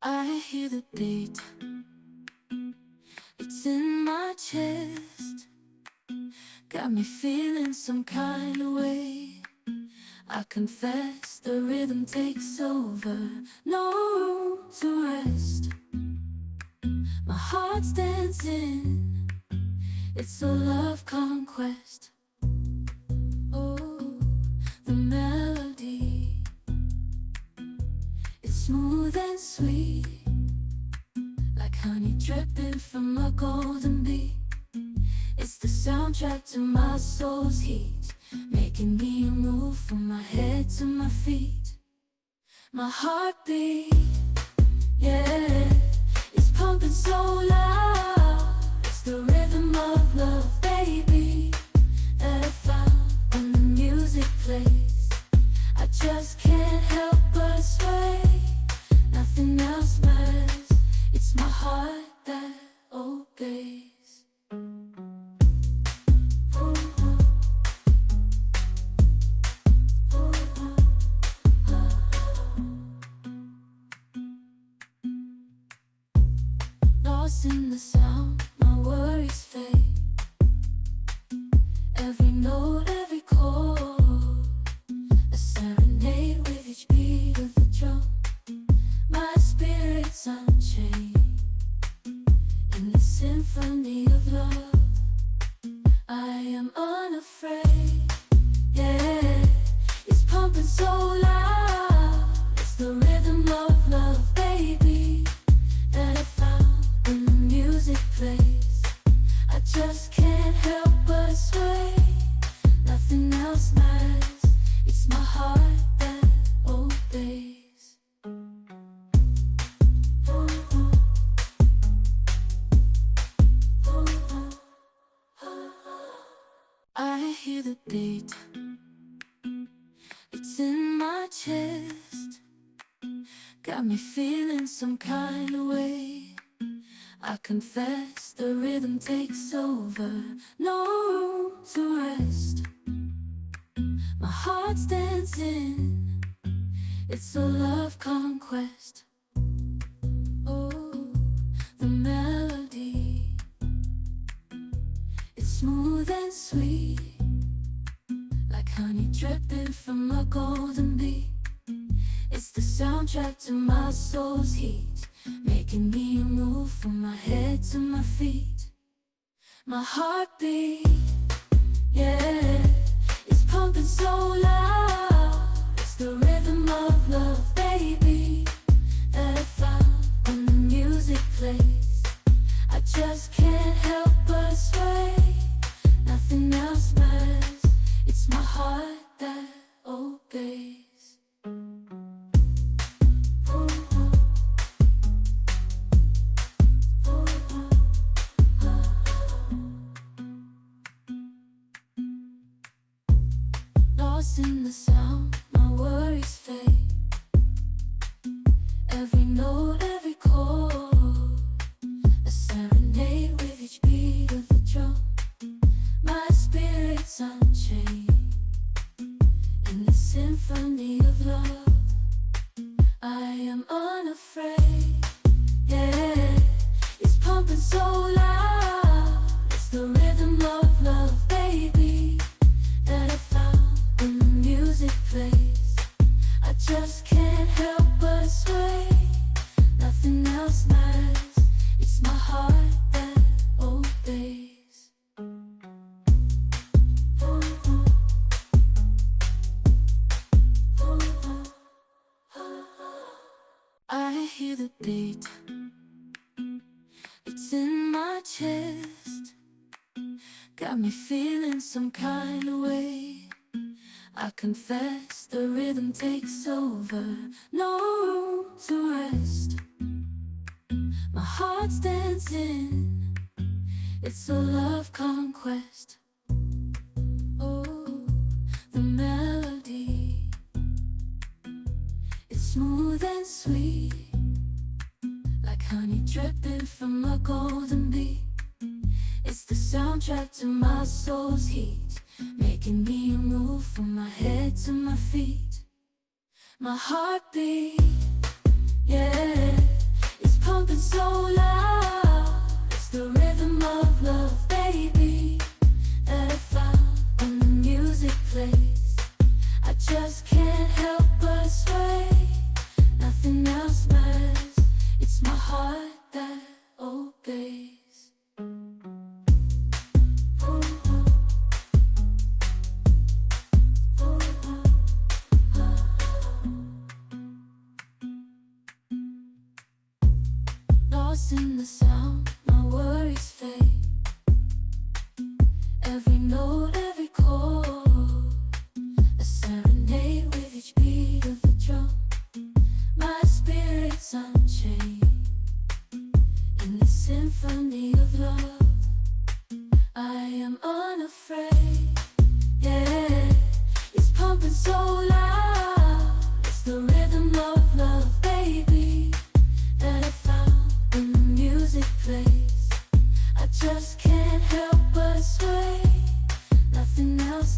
I hear the beat, it's in my chest. Got me feeling some kind of way. I confess the rhythm takes over, no room to rest. My heart's dancing, it's a love conquest. Oh, the melody, it's smooth and sweet, like honey dripping from a golden bee. It's the soundtrack to my soul's heat, making me move from my head to my feet. My heartbeat, yeah, it's pumping so loud. It's the rhythm of love, baby, that I found when the music plays. I just can't help but sway. Nothing else matters, it's my heart that obeys. Lost in the sound, my worries fade. Every note, every chord, a serenade with each beat of the drum. My spirit's unchained in the symphony of love. I am unafraid, yeah, it's pumping so loud. It's the rhythm of love, baby, that I found when the music plays. I just can't help but sway. Nothing else matters, it's my heart that obeys. I hear the beat, it's in my chest. Got me feeling some kind of way. I confess the rhythm takes over, no room to rest. My heart's dancing, it's a love conquest. Oh, the melody, it's smooth and sweet, like honey dripping from a golden bee. It's the soundtrack to my soul's heat, making me move from my head to my feet. My heartbeat, yeah, it's pumping so loud. It's the rhythm of love, baby, that I found when the music plays. I just can't help but sway. Nothing else matters, it's my heart that obeys. Lost in the sound, my worries fade. Every note, every chord, a serenade with each beat of the drum. My spirit's unchained in the symphony of love. I am unafraid, yeah, it's pumping so loud. It's the rhythm of love, baby, that I found when the music plays. I just can't help but sway. Nothing else matters, it's my heart that obeys. I hear the beat, it's in my chest. Got me feeling some kind of way. I confess the rhythm takes over, no room to rest. My heart's dancing, it's a love conquest. Oh, the melody, it's smooth and sweet, like honey dripping from a golden bee. It's the soundtrack to my soul's heat, making me move from my head to my feet. My heartbeat, yeah, lost in the sound, my worries fade. Every note, every chord, a serenade with each beat of the drum. My spirit's unchained in the symphony of love. I am unafraid, yeah. It's pumping so loud. It's the rhythm of love, baby, that I found when the music plays. I just can't help but sway. Nothing else